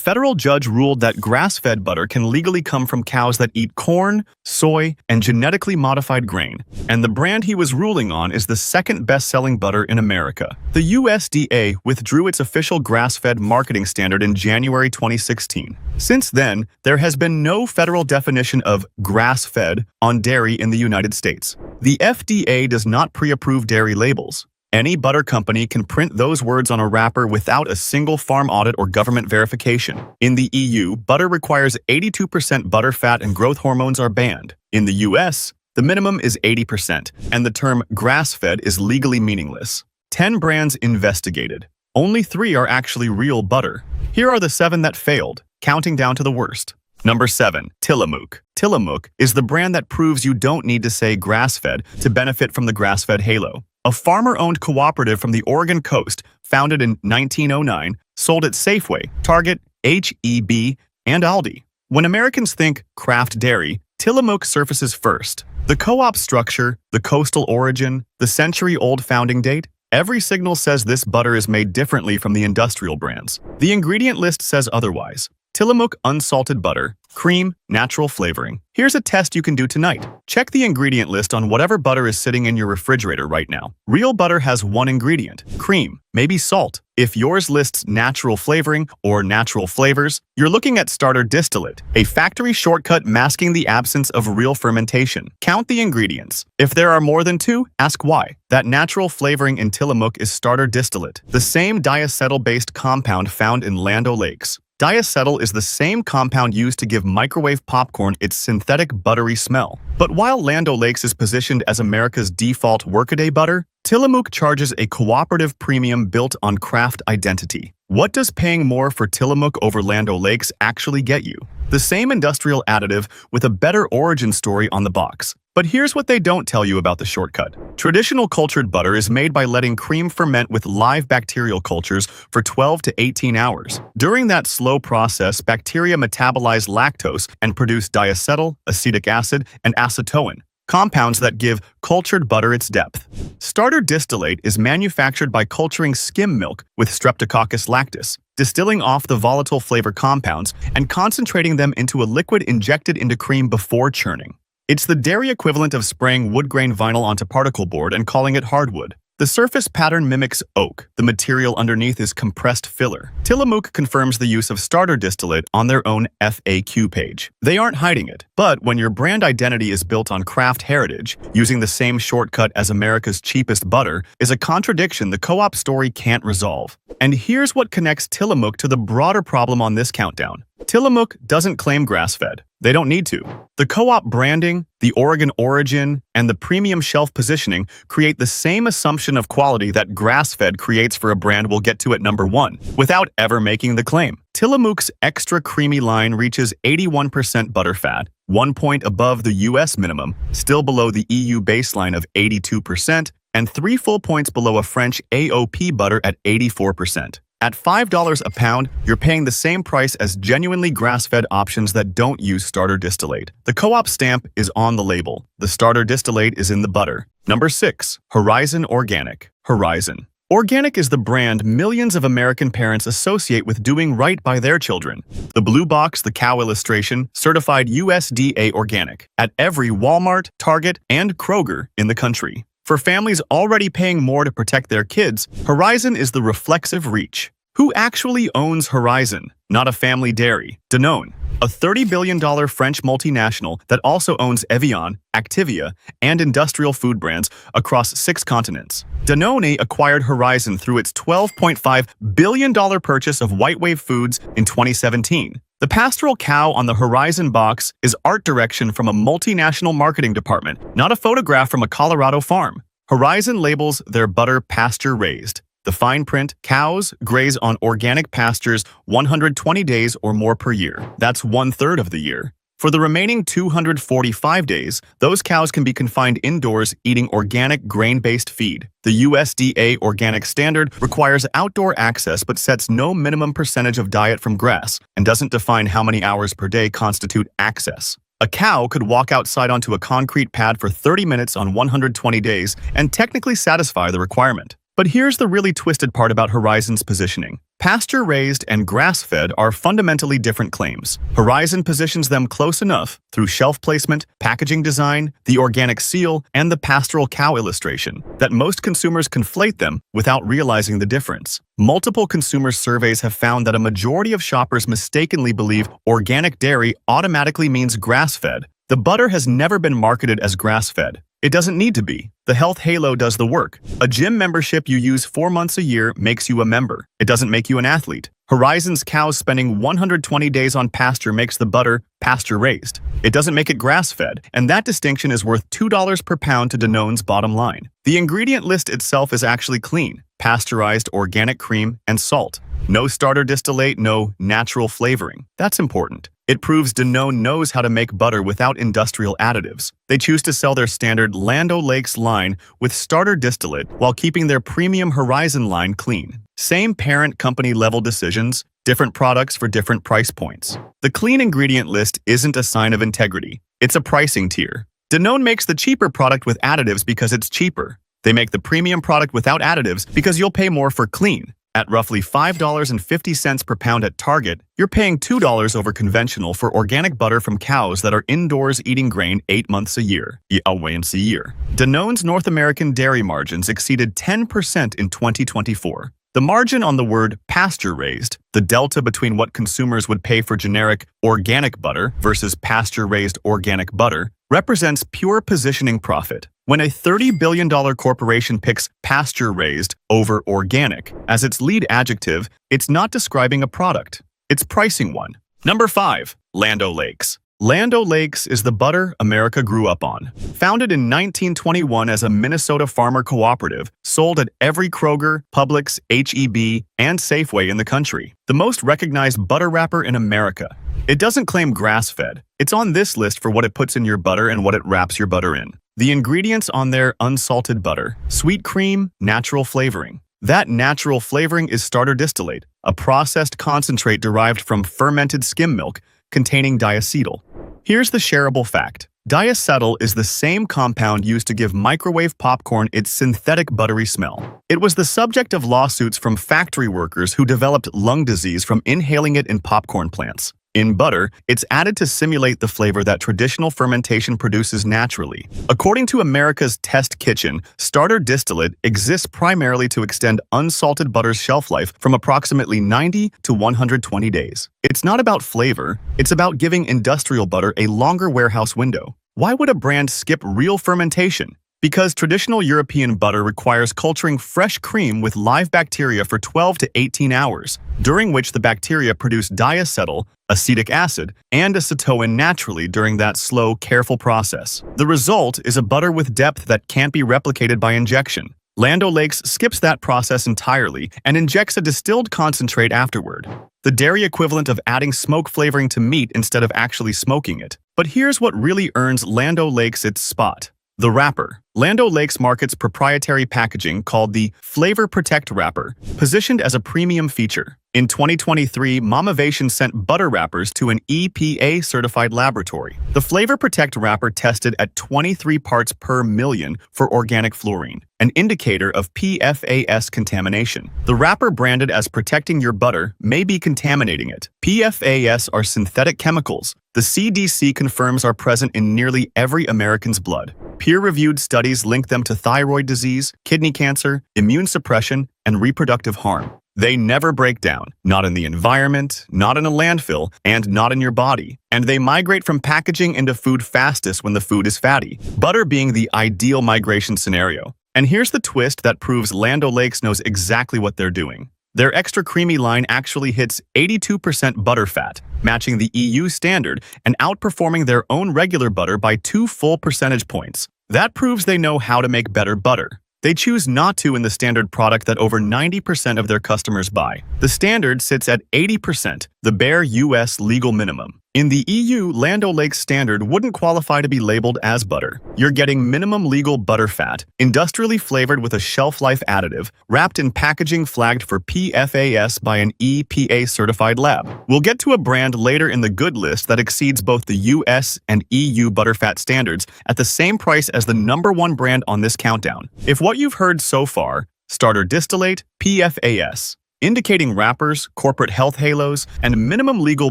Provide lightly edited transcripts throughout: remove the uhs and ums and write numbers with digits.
federal judge ruled that grass-fed butter can legally come from cows that eat corn, soy, and genetically modified grain, and the brand he was ruling on is the second best-selling butter in America. The USDA withdrew its official grass-fed marketing standard in January 2016. Since then, there has been no federal definition of grass-fed on dairy in the United States. The FDA does not pre-approve dairy labels. Any butter company can print those words on a wrapper without a single farm audit or government verification. In the EU, butter requires 82% butterfat and growth hormones are banned. In the US, the minimum is 80%, and the term grass-fed is legally meaningless. 10 brands investigated. Only 3 are actually real butter. Here are the 7 that failed, counting down to the worst. Number 7. Tillamook. Tillamook is the brand that proves you don't need to say grass-fed to benefit from the grass-fed halo. A farmer-owned cooperative from the Oregon coast, founded in 1909, sold at Safeway, Target, H-E-B, and Aldi. When Americans think craft dairy, Tillamook surfaces first. The co-op structure, the coastal origin, the century-old founding date, every signal says this butter is made differently from the industrial brands. The ingredient list says otherwise. Tillamook unsalted butter, cream, natural flavoring. Here's a test you can do tonight. Check the ingredient list on whatever butter is sitting in your refrigerator right now. Real butter has one ingredient, cream, maybe salt. If yours lists natural flavoring or natural flavors, you're looking at starter distillate, a factory shortcut masking the absence of real fermentation. Count the ingredients. If there are more than 2, ask why. That natural flavoring in Tillamook is starter distillate, the same diacetyl-based compound found in Land O'Lakes. Diacetyl is the same compound used to give microwave popcorn its synthetic buttery smell. But while Land O'Lakes is positioned as America's default workaday butter, Tillamook charges a cooperative premium built on craft identity. What does paying more for Tillamook over Land O'Lakes actually get you? The same industrial additive with a better origin story on the box. But here's what they don't tell you about the shortcut. Traditional cultured butter is made by letting cream ferment with live bacterial cultures for 12 to 18 hours. During that slow process, bacteria metabolize lactose and produce diacetyl, acetic acid, and acetoin, compounds that give cultured butter its depth. Starter distillate is manufactured by culturing skim milk with Streptococcus lactis, distilling off the volatile flavor compounds and concentrating them into a liquid injected into cream before churning. It's the dairy equivalent of spraying wood grain vinyl onto particle board and calling it hardwood. The surface pattern mimics oak. The material underneath is compressed filler. Tillamook confirms the use of starter distillate on their own FAQ page. They aren't hiding it. But when your brand identity is built on craft heritage, using the same shortcut as America's cheapest butter is a contradiction the co-op story can't resolve. And here's what connects Tillamook to the broader problem on this countdown. Tillamook doesn't claim grass-fed. They don't need to. The co-op branding, the Oregon origin, and the premium shelf positioning create the same assumption of quality that grass-fed creates for a brand we'll get to at number 1, without ever making the claim. Tillamook's extra creamy line reaches 81% butterfat, 1 point above the US minimum, still below the EU baseline of 82%, and 3 full points below a French AOP butter at 84%. At $5 a pound, you're paying the same price as genuinely grass-fed options that don't use starter distillate. The co-op stamp is on the label. The starter distillate is in the butter. Number 6. Horizon Organic. Horizon. Organic is the brand millions of American parents associate with doing right by their children. The blue box, the cow illustration, certified USDA organic at every Walmart, Target, and Kroger in the country. For families already paying more to protect their kids, Horizon is the reflexive reach. Who actually owns Horizon? Not a family dairy. Danone, a $30 billion French multinational that also owns Evian, Activia, and industrial food brands across 6 continents. Danone acquired Horizon through its $12.5 billion purchase of White Wave Foods in 2017. The pastoral cow on the Horizon box is art direction from a multinational marketing department, not a photograph from a Colorado farm. Horizon labels their butter pasture-raised. The fine print, cows graze on organic pastures 120 days or more per year. That's 1/3 of the year. For the remaining 245 days, those cows can be confined indoors eating organic grain-based feed. The USDA organic standard requires outdoor access but sets no minimum percentage of diet from grass and doesn't define how many hours per day constitute access. A cow could walk outside onto a concrete pad for 30 minutes on 120 days and technically satisfy the requirement. But here's the really twisted part about Horizon's positioning. Pasture-raised and grass-fed are fundamentally different claims. Horizon positions them close enough through shelf placement, packaging design, the organic seal, and the pastoral cow illustration that most consumers conflate them without realizing the difference. Multiple consumer surveys have found that a majority of shoppers mistakenly believe organic dairy automatically means grass-fed. The butter has never been marketed as grass-fed. It doesn't need to be. The health halo does the work. A gym membership you use 4 months a year makes you a member. It doesn't make you an athlete. Horizon's cows spending 120 days on pasture makes the butter pasture-raised. It doesn't make it grass-fed, and that distinction is worth $2 per pound to Danone's bottom line. The ingredient list itself is actually clean. Pasteurized organic cream and salt. No starter distillate, no natural flavoring. That's important. It proves Danone knows how to make butter without industrial additives. They choose to sell their standard Land O'Lakes line with starter distillate while keeping their premium Horizon line clean. Same parent company level decisions, different products for different price points. The clean ingredient list isn't a sign of integrity. It's a pricing tier. Danone makes the cheaper product with additives because it's cheaper. They make the premium product without additives because you'll pay more for clean. At roughly $5.50 per pound at Target, you're paying $2 over conventional for organic butter from cows that are indoors eating grain 8 months a year. Danone's North American dairy margins exceeded 10% in 2024. The margin on the word pasture-raised, the delta between what consumers would pay for generic organic butter versus pasture-raised organic butter, represents pure positioning profit. When a $30 billion corporation picks pasture-raised over organic as its lead adjective, it's not describing a product. It's pricing one. Number 5. Land O'Lakes. Land O'Lakes is the butter America grew up on. Founded in 1921 as a Minnesota farmer cooperative, sold at every Kroger, Publix, H-E-B, and Safeway in the country. The most recognized butter wrapper in America. It doesn't claim grass-fed. It's on this list for what it puts in your butter and what it wraps your butter in. The ingredients on their unsalted butter: sweet cream, natural flavoring. That natural flavoring is starter distillate, a processed concentrate derived from fermented skim milk containing diacetyl. Here's the shareable fact. Diacetyl is the same compound used to give microwave popcorn its synthetic buttery smell. It was the subject of lawsuits from factory workers who developed lung disease from inhaling it in popcorn plants. In butter, it's added to simulate the flavor that traditional fermentation produces naturally. According to America's Test Kitchen, starter distillate exists primarily to extend unsalted butter's shelf life from approximately 90 to 120 days. It's not about flavor, it's about giving industrial butter a longer warehouse window. Why would a brand skip real fermentation? Because traditional European butter requires culturing fresh cream with live bacteria for 12 to 18 hours, during which the bacteria produce diacetyl, acetic acid, and acetoin naturally during that slow, careful process. The result is a butter with depth that can't be replicated by injection. Land O'Lakes skips that process entirely and injects a distilled concentrate afterward. The dairy equivalent of adding smoke flavoring to meat instead of actually smoking it. But here's what really earns Land O'Lakes its spot. The wrapper. Land O'Lakes markets proprietary packaging called the Flavor Protect wrapper, positioned as a premium feature. In 2023, Momavation sent butter wrappers to an EPA-certified laboratory. The Flavor Protect wrapper tested at 23 parts per million for organic fluorine, an indicator of PFAS contamination. The wrapper branded as protecting your butter may be contaminating it. PFAS are synthetic chemicals. The CDC confirms are present in nearly every American's blood. Peer-reviewed studies link them to thyroid disease, kidney cancer, immune suppression, and reproductive harm. They never break down, not in the environment, not in a landfill, and not in your body. And they migrate from packaging into food fastest when the food is fatty, butter being the ideal migration scenario. And here's the twist that proves Land O'Lakes knows exactly what they're doing. Their extra creamy line actually hits 82% butterfat, matching the EU standard and outperforming their own regular butter by 2 full percentage points. That proves they know how to make better butter. They choose not to in the standard product that over 90% of their customers buy. The standard sits at 80%, the bare US legal minimum. In the EU, Land O'Lakes standard wouldn't qualify to be labeled as butter. You're getting minimum legal butterfat, industrially flavored with a shelf life additive, wrapped in packaging flagged for PFAS by an EPA-certified lab. We'll get to a brand later in the good list that exceeds both the US and EU butterfat standards at the same price as the #1 brand on this countdown. If what you've heard so far, starter distillate, PFAS, Indicating wrappers, corporate health halos, and minimum legal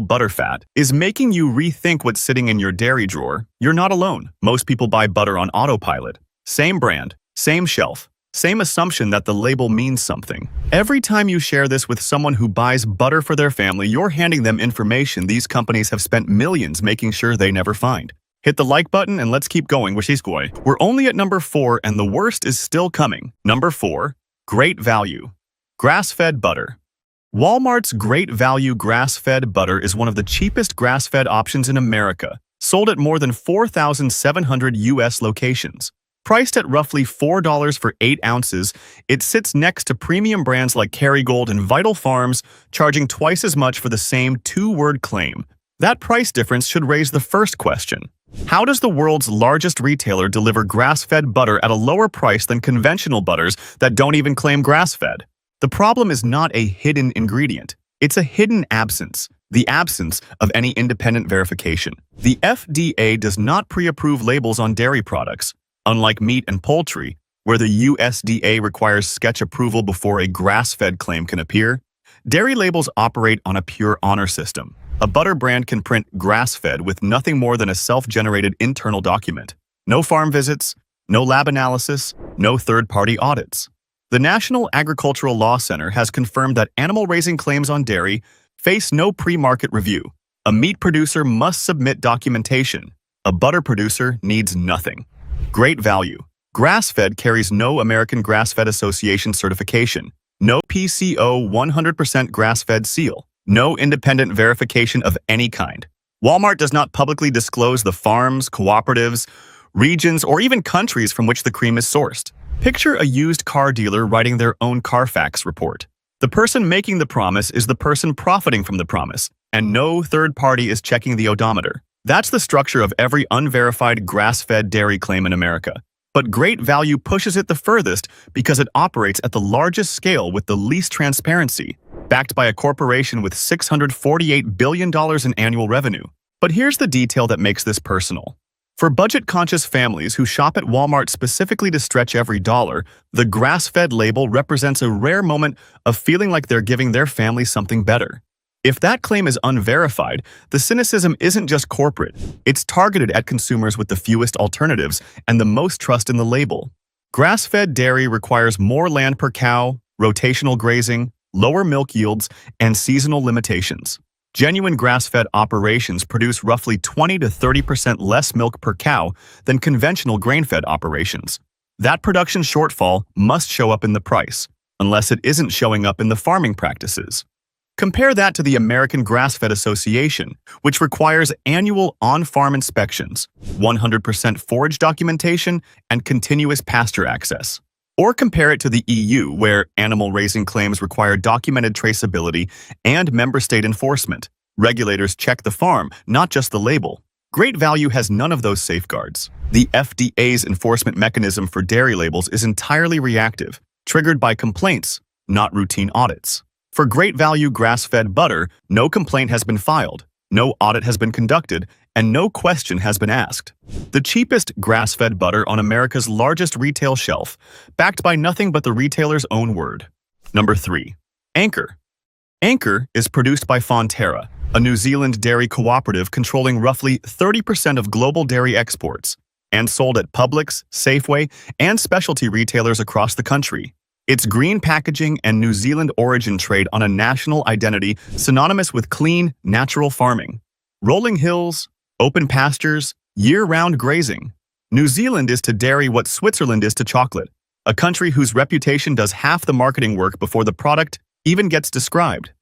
butterfat is making you rethink what's sitting in your dairy drawer. You're not alone. Most people buy butter on autopilot. Same brand, same shelf, same assumption that the label means something. Every time you share this with someone who buys butter for their family, you're handing them information these companies have spent millions making sure they never find. Hit the like button and let's keep going. We're only at number 4 and the worst is still coming. Number 4, great value. Grass-fed butter. Walmart's Great Value grass-fed butter is one of the cheapest grass-fed options in America, sold at more than 4,700 U.S. locations. Priced at roughly $4 for 8 ounces, it sits next to premium brands like Kerrygold and Vital Farms, charging twice as much for the same 2-word claim. That price difference should raise the first question. How does the world's largest retailer deliver grass-fed butter at a lower price than conventional butters that don't even claim grass-fed? The problem is not a hidden ingredient. It's a hidden absence, the absence of any independent verification. The FDA does not pre-approve labels on dairy products. Unlike meat and poultry, where the USDA requires sketch approval before a grass-fed claim can appear, dairy labels operate on a pure honor system. A butter brand can print grass-fed with nothing more than a self-generated internal document. No farm visits, no lab analysis, no third-party audits. The National Agricultural Law Center has confirmed that animal-raising claims on dairy face no pre-market review. A meat producer must submit documentation. A butter producer needs nothing. Great value. Grass-fed carries no American Grass-Fed Association certification, no PCO 100% grass-fed seal, no independent verification of any kind. Walmart does not publicly disclose the farms, cooperatives, regions, or even countries from which the cream is sourced. Picture a used car dealer writing their own Carfax report. The person making the promise is the person profiting from the promise, and no third party is checking the odometer. That's the structure of every unverified grass-fed dairy claim in America. But Great Value pushes it the furthest because it operates at the largest scale with the least transparency, backed by a corporation with $648 billion in annual revenue. But here's the detail that makes this personal. For budget-conscious families who shop at Walmart specifically to stretch every dollar, the grass-fed label represents a rare moment of feeling like they're giving their family something better. If that claim is unverified, the cynicism isn't just corporate. It's targeted at consumers with the fewest alternatives and the most trust in the label. Grass-fed dairy requires more land per cow, rotational grazing, lower milk yields, and seasonal limitations. Genuine grass-fed operations produce roughly 20 to 30% less milk per cow than conventional grain-fed operations. That production shortfall must show up in the price, unless it isn't showing up in the farming practices. Compare that to the American Grass-Fed Association, which requires annual on-farm inspections, 100% forage documentation, and continuous pasture access. Or compare it to the EU, where animal raising claims require documented traceability and member state enforcement. Regulators check the farm, not just the label. Great Value has none of those safeguards. The FDA's enforcement mechanism for dairy labels is entirely reactive, triggered by complaints, not routine audits. For Great Value grass-fed butter, no complaint has been filed, no audit has been conducted, and no question has been asked. The cheapest grass-fed butter on America's largest retail shelf, backed by nothing but the retailer's own word. Number 3. Anchor. Anchor is produced by Fonterra, a New Zealand dairy cooperative controlling roughly 30% of global dairy exports, and sold at Publix, Safeway, and specialty retailers across the country. Its green packaging and New Zealand origin trade on a national identity synonymous with clean, natural farming. Rolling hills, open pastures, year-round grazing. New Zealand is to dairy what Switzerland is to chocolate, a country whose reputation does half the marketing work before the product even gets described.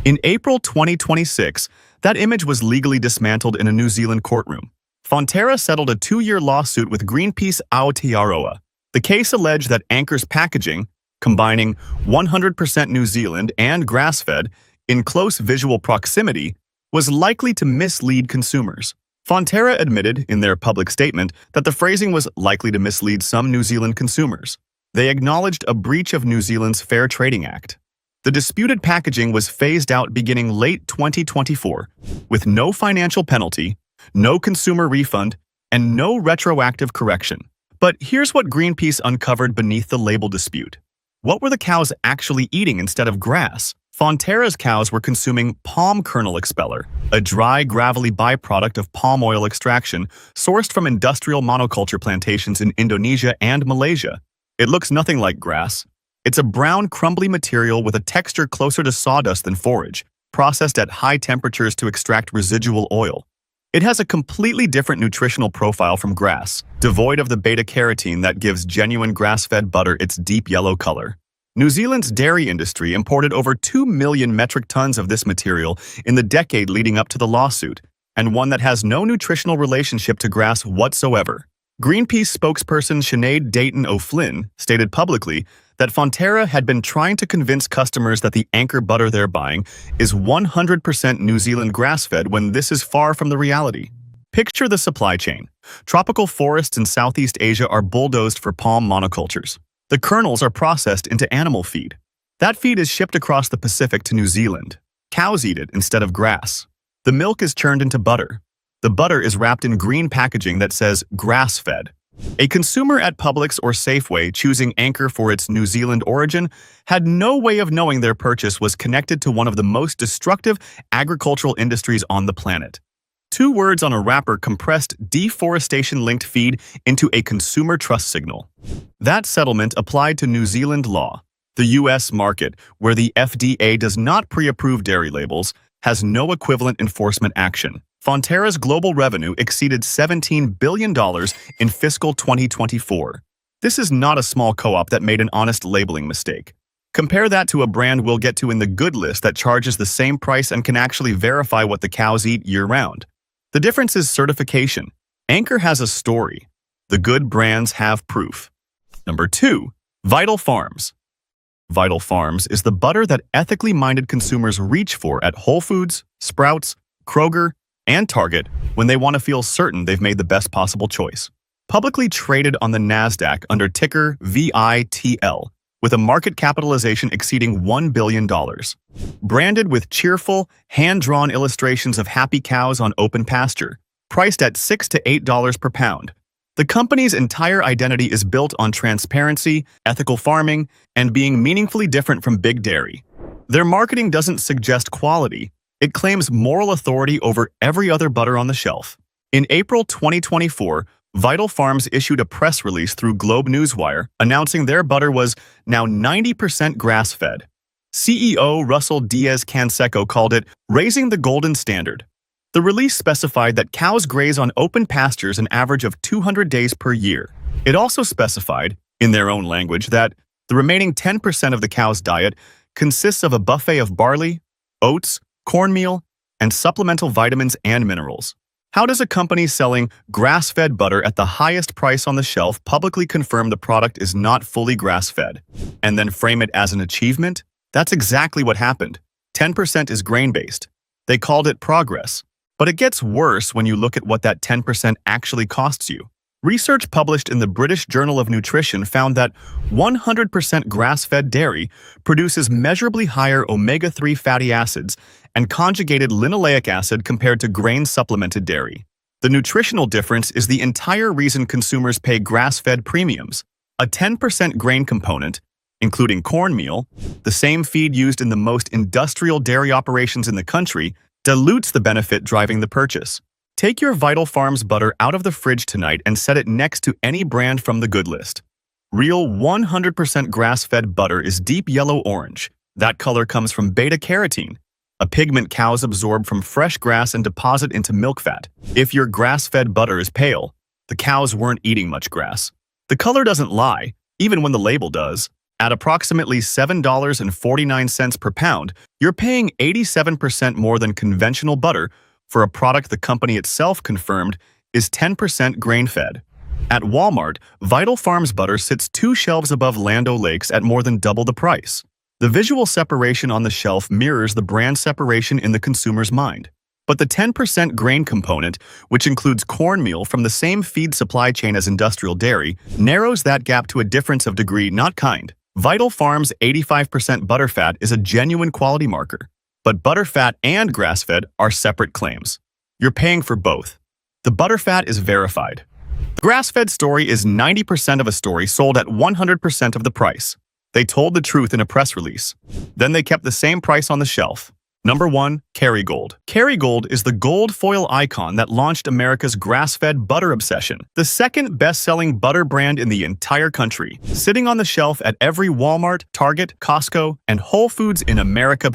In April 2026, that image was legally dismantled in a New Zealand courtroom. Fonterra settled a 2-year lawsuit with Greenpeace Aotearoa. The case alleged that Anchor's packaging, combining 100% New Zealand and grass-fed in close visual proximity, was likely to mislead consumers. Fonterra admitted in their public statement that the phrasing was likely to mislead some New Zealand consumers. They acknowledged a breach of New Zealand's Fair Trading Act. The disputed packaging was phased out beginning late 2024, with no financial penalty, no consumer refund, and no retroactive correction. But here's what Greenpeace uncovered beneath the label dispute. What were the cows actually eating instead of grass? Fonterra's cows were consuming palm kernel expeller, a dry, gravelly byproduct of palm oil extraction sourced from industrial monoculture plantations in Indonesia and Malaysia. It looks nothing like grass. It's a brown, crumbly material with a texture closer to sawdust than forage, processed at high temperatures to extract residual oil. It has a completely different nutritional profile from grass, devoid of the beta-carotene that gives genuine grass-fed butter its deep yellow color. New Zealand's dairy industry imported over 2 million metric tons of this material in the decade leading up to the lawsuit, and one that has no nutritional relationship to grass whatsoever. Greenpeace spokesperson Sinead Dayton O'Flynn stated publicly that Fonterra had been trying to convince customers that the anchor butter they're buying is 100% New Zealand grass-fed when this is far from the reality. Picture the supply chain. Tropical forests in Southeast Asia are bulldozed for palm monocultures. The kernels are processed into animal feed. That feed is shipped across the Pacific to New Zealand. Cows eat it instead of grass. The milk is churned into butter. The butter is wrapped in green packaging that says grass-fed. A consumer at Publix or Safeway choosing Anchor for its New Zealand origin had no way of knowing their purchase was connected to one of the most destructive agricultural industries on the planet. 2 words on a wrapper compressed deforestation-linked feed into a consumer trust signal. That settlement applied to New Zealand law. The U.S. market, where the FDA does not pre-approve dairy labels, has no equivalent enforcement action. Fonterra's global revenue exceeded $17 billion in fiscal 2024. This is not a small co-op that made an honest labeling mistake. Compare that to a brand we'll get to in the good list that charges the same price and can actually verify what the cows eat year-round. The difference is certification. Anchor has a story. The good brands have proof. Number 2. Vital Farms. Vital Farms is the butter that ethically minded consumers reach for at Whole Foods, Sprouts, Kroger, and Target when they want to feel certain they've made the best possible choice. Publicly traded on the NASDAQ under ticker VITL, with a market capitalization exceeding $1 billion. Branded with cheerful, hand-drawn illustrations of happy cows on open pasture, priced at $6 to $8 per pound. The company's entire identity is built on transparency, ethical farming, and being meaningfully different from big dairy. Their marketing doesn't suggest quality. It claims moral authority over every other butter on the shelf. In April 2024, Vital Farms issued a press release through Globe Newswire announcing their butter was now 90% grass-fed. CEO Russell Diaz-Canseco called it raising the golden standard. The release specified that cows graze on open pastures an average of 200 days per year. It also specified, in their own language, that the remaining 10% of the cow's diet consists of a buffet of barley, oats, cornmeal, and supplemental vitamins and minerals. How does a company selling grass-fed butter at the highest price on the shelf publicly confirm the product is not fully grass-fed, and then frame it as an achievement? That's exactly what happened. 10% is grain-based. They called it progress. But it gets worse when you look at what that 10% actually costs you. Research published in the British Journal of Nutrition found that 100% grass-fed dairy produces measurably higher omega-3 fatty acids and conjugated linoleic acid compared to grain-supplemented dairy. The nutritional difference is the entire reason consumers pay grass-fed premiums. A 10% grain component, including cornmeal, the same feed used in the most industrial dairy operations in the country, dilutes the benefit driving the purchase. Take your Vital Farms butter out of the fridge tonight and set it next to any brand from the good list. Real 100% grass-fed butter is deep yellow-orange. That color comes from beta-carotene, a pigment cows absorb from fresh grass and deposit into milk fat. If your grass-fed butter is pale, the cows weren't eating much grass. The color doesn't lie, even when the label does. At approximately $7.49 per pound, you're paying 87% more than conventional butter for a product the company itself confirmed is 10% grain-fed. At Walmart, Vital Farms butter sits 2 shelves above Land O'Lakes at more than double the price. The visual separation on the shelf mirrors the brand separation in the consumer's mind. But the 10% grain component, which includes cornmeal from the same feed supply chain as industrial dairy, narrows that gap to a difference of degree, not kind. Vital Farms' 85% butterfat is a genuine quality marker. But butterfat and grass-fed are separate claims. You're paying for both. The butterfat is verified. The grass-fed story is 90% of a story sold at 100% of the price. They told the truth in a press release. Then they kept the same price on the shelf. Number 1. Kerrygold. Kerrygold is the gold foil icon that launched America's grass-fed butter obsession, the second best-selling butter brand in the entire country, sitting on the shelf at every Walmart, Target, Costco, and Whole Foods in America.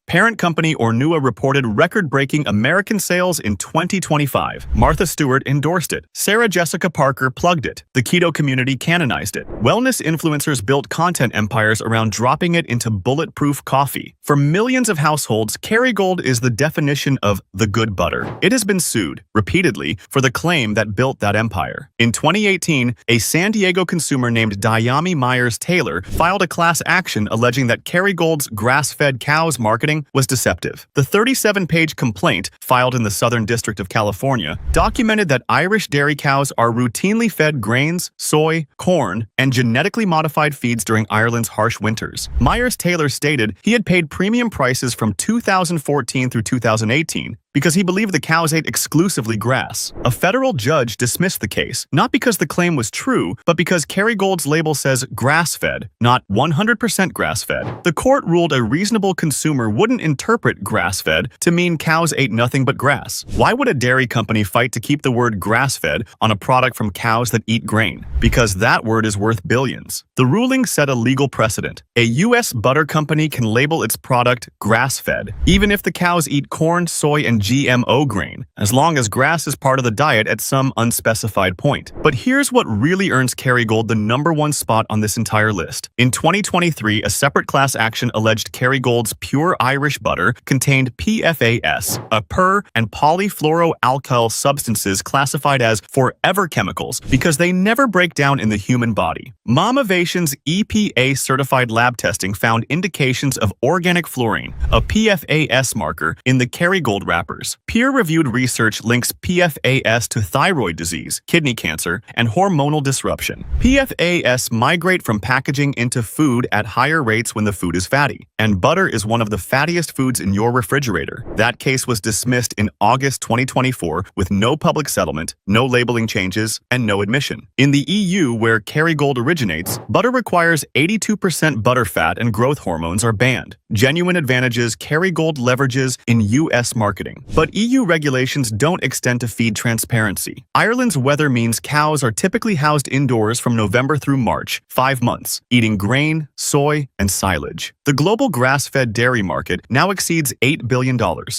Parent company Ornua reported record-breaking American sales in 2025. Martha Stewart endorsed it. Sarah Jessica Parker plugged it. The keto community canonized it. Wellness influencers built content empires around dropping it into bulletproof coffee. For millions of households, Kerrygold is the definition of the good butter. It has been sued, repeatedly, for the claim that built that empire. In 2018, a San Diego consumer named Diami Myers-Taylor filed a class action alleging that Kerrygold's grass-fed cows marketing was deceptive. The 37-page complaint, filed in the Southern District of California, documented that Irish dairy cows are routinely fed grains, soy, corn, and genetically modified feeds during Ireland's harsh winters. Myers-Taylor stated he had paid premium prices from 2014 through 2018 because he believed the cows ate exclusively grass. A federal judge dismissed the case, not because the claim was true, but because Kerrygold's label says grass-fed, not 100% grass-fed. The court ruled a reasonable consumer wouldn't interpret grass-fed to mean cows ate nothing but grass. Why would a dairy company fight to keep the word grass-fed on a product from cows that eat grain? Because that word is worth billions. The ruling set a legal precedent. A U.S. butter company can label its product grass-fed, even if the cows eat corn, soy, and GMO grain, as long as grass is part of the diet at some unspecified point. But here's what really earns Kerrygold the #1 spot on this entire list. In 2023, a separate class action alleged Kerrygold's pure Irish butter contained PFAS, a per- and polyfluoroalkyl substances classified as forever chemicals because they never break down in the human body. Momovation's EPA-certified lab testing found indications of organic fluorine, a PFAS marker, in the Kerrygold wrappers. Peer-reviewed research links PFAS to thyroid disease, kidney cancer, and hormonal disruption. PFAS migrate from packaging into food at higher rates when the food is fatty, and butter is one of the fattiest foods in your refrigerator. That case was dismissed in August 2024 with no public settlement, no labeling changes, and no admission. In the EU, where Kerrygold originates, butter requires 82% butterfat and growth hormones are banned. Genuine advantages Kerrygold leverages in U.S. marketing. But EU regulations don't extend to feed transparency. Ireland's weather means cows are typically housed indoors from November through March, 5 months, eating grain, soy, and silage. The global grass-fed dairy market now exceeds $8 billion,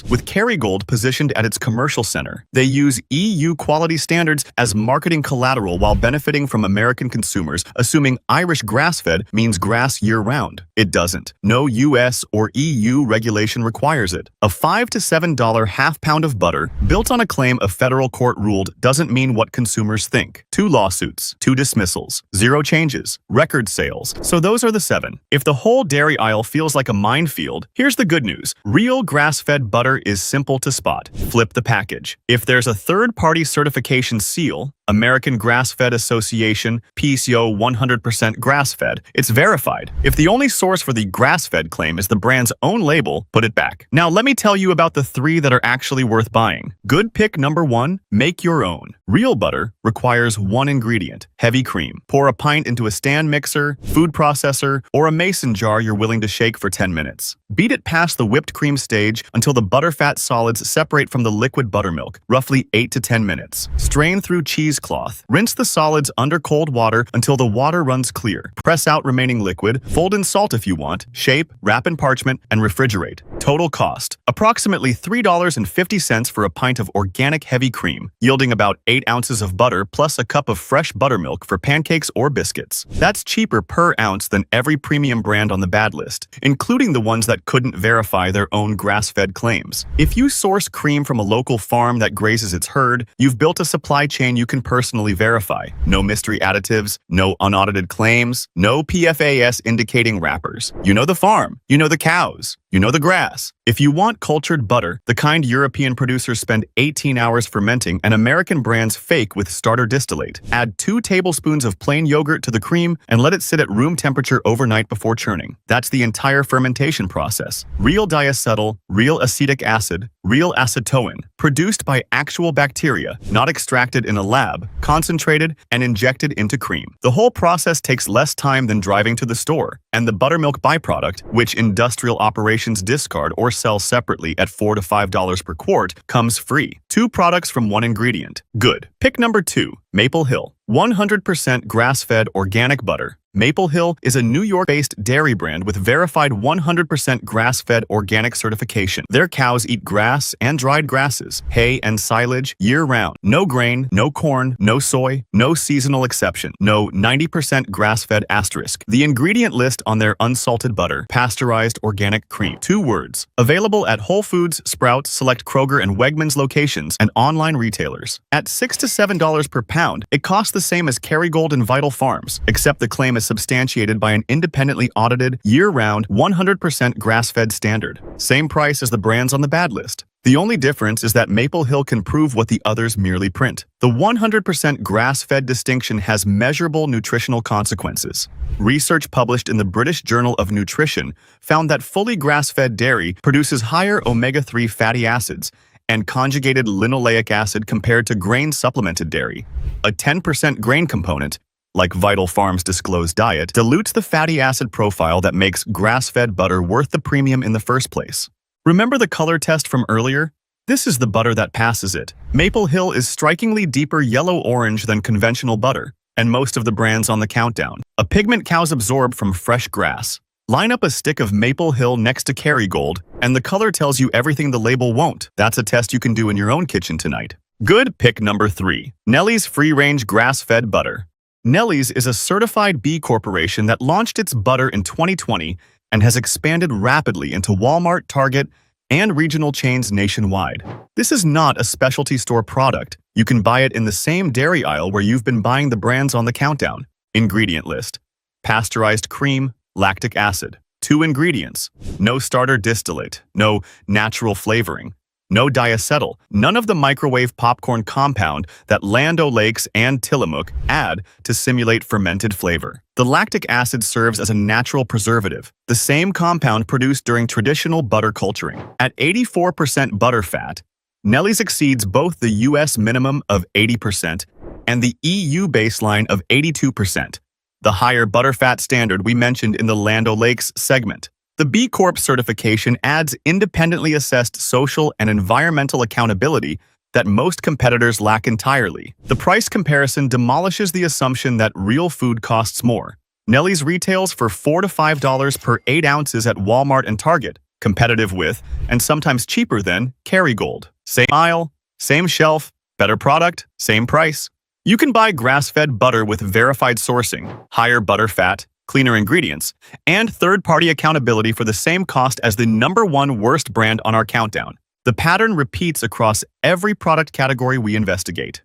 with Kerrygold positioned at its commercial center. They use EU quality standards as marketing collateral while benefiting from American consumers, assuming Irish grass-fed means grass year-round. It doesn't. No US or EU regulation requires it. A $5 to $7 half-pound of butter, built on a claim a federal court ruled, doesn't mean what consumers think. 2 lawsuits, 2 dismissals, 0 changes, record sales. So those are the 7. If the whole dairy aisle feels like a minefield, here's the good news. Real grass-fed butter is simple to spot. Flip the package. If there's a third-party certification seal, American Grass-Fed Association, PCO 100% grass-fed, it's verified. If the only source for the grass-fed claim is the brand's own label, put it back. Now let me tell you about the 3 that are actually worth buying. Good pick number 1, make your own. Real butter requires 1 ingredient, heavy cream. Pour a pint into a stand mixer, food processor, or a mason jar you're willing to shake for 10 minutes. Beat it past the whipped cream stage until the butterfat solids separate from the liquid buttermilk, roughly 8 to 10 minutes. Strain through cheesecloth. Rinse the solids under cold water until the water runs clear. Press out remaining liquid, fold in salt if you want, shape, wrap in parchment, and refrigerate. Total cost, approximately $3.50 for a pint of organic heavy cream, yielding about 8 ounces of butter plus a cup of fresh buttermilk for pancakes or biscuits. That's cheaper per ounce than every premium brand on the bad list, including the ones that couldn't verify their own grass-fed claims. If you source cream from a local farm that grazes its herd, you've built a supply chain you can personally verify. No mystery additives, no unaudited claims, no PFAS indicating wrappers. You know the farm, you know the cows, you know the grass. If you want cultured butter, the kind European producers spend 18 hours fermenting, and American brands fake with starter distillate. Add 2 tablespoons of plain yogurt to the cream and let it sit at room temperature overnight before churning. That's the entire fermentation process. Real diacetyl, real acetic acid, real acetoin, produced by actual bacteria, not extracted in a lab, concentrated and injected into cream. The whole process takes less time than driving to the store, And the buttermilk byproduct, which industrial operations discard or sell separately at $4 to $5 per quart, comes free. 2 products from 1 ingredient. Good. Pick number 2, Maple Hill. 100% grass-fed organic butter. Maple Hill is a New York-based dairy brand with verified 100% grass-fed organic certification. Their cows eat grass and dried grasses, hay and silage year-round. No grain, no corn, no soy, no seasonal exception, no 90% grass-fed asterisk. The ingredient list on their unsalted butter, pasteurized organic cream. 2 words. Available at Whole Foods, Sprouts, select Kroger and Wegmans locations and online retailers. At $6 to $7 per pound, it costs the same as Kerrygold and Vital Farms, except the claim is substantiated by an independently audited, year-round, 100% grass-fed standard. Same price as the brands on the bad list. The only difference is that Maple Hill can prove what the others merely print. The 100% grass-fed distinction has measurable nutritional consequences. Research published in the British Journal of Nutrition found that fully grass-fed dairy produces higher omega-3 fatty acids and conjugated linoleic acid compared to grain-supplemented dairy. A 10% grain component, like Vital Farms' disclosed diet, dilutes the fatty acid profile that makes grass-fed butter worth the premium in the first place. Remember the color test from earlier? This is the butter that passes it. Maple Hill is strikingly deeper yellow-orange than conventional butter, and most of the brands on the countdown. A pigment cows absorb from fresh grass. Line up a stick of Maple Hill next to Kerrygold, and the color tells you everything the label won't. That's a test you can do in your own kitchen tonight. Good. Pick number 3, Nellie's free-range grass-fed butter. Nellie's is a certified B Corporation that launched its butter in 2020 and has expanded rapidly into Walmart, Target, and regional chains nationwide. This is not a specialty store product. You can buy it in the same dairy aisle where you've been buying the brands on the countdown. Ingredient list: pasteurized cream, lactic acid. 2 ingredients: no starter distillate, no natural flavoring, no diacetyl, none of the microwave popcorn compound that Land O'Lakes and Tillamook add to simulate fermented flavor. The lactic acid serves as a natural preservative, the same compound produced during traditional butter culturing. At 84% butterfat, Nellie's exceeds both the US minimum of 80% and the EU baseline of 82%, the higher butterfat standard we mentioned in the Land O'Lakes segment. The B Corp certification adds independently assessed social and environmental accountability that most competitors lack entirely. The price comparison demolishes the assumption that real food costs more. Nellie's retails for $4 to $5 per 8 ounces at Walmart and Target, competitive with, and sometimes cheaper than, Kerrygold. Same aisle, same shelf, better product, same price. You can buy grass-fed butter with verified sourcing, higher butter fat, cleaner ingredients, and third-party accountability for the same cost as the #1 worst brand on our countdown. The pattern repeats across every product category we investigate.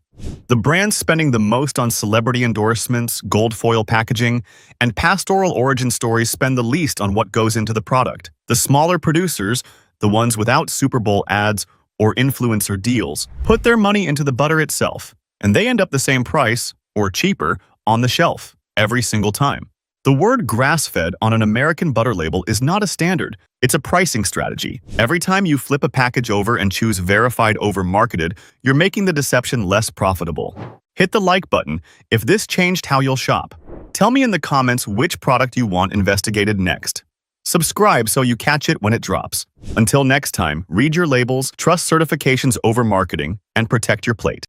The brands spending the most on celebrity endorsements, gold foil packaging, and pastoral origin stories spend the least on what goes into the product. The smaller producers, the ones without Super Bowl ads or influencer deals, put their money into the butter itself, and they end up the same price, or cheaper, on the shelf every single time. The word grass-fed on an American butter label is not a standard. It's a pricing strategy. Every time you flip a package over and choose verified over marketed, you're making the deception less profitable. Hit the like button if this changed how you'll shop. Tell me in the comments which product you want investigated next. Subscribe so you catch it when it drops. Until next time, read your labels, trust certifications over marketing, and protect your plate.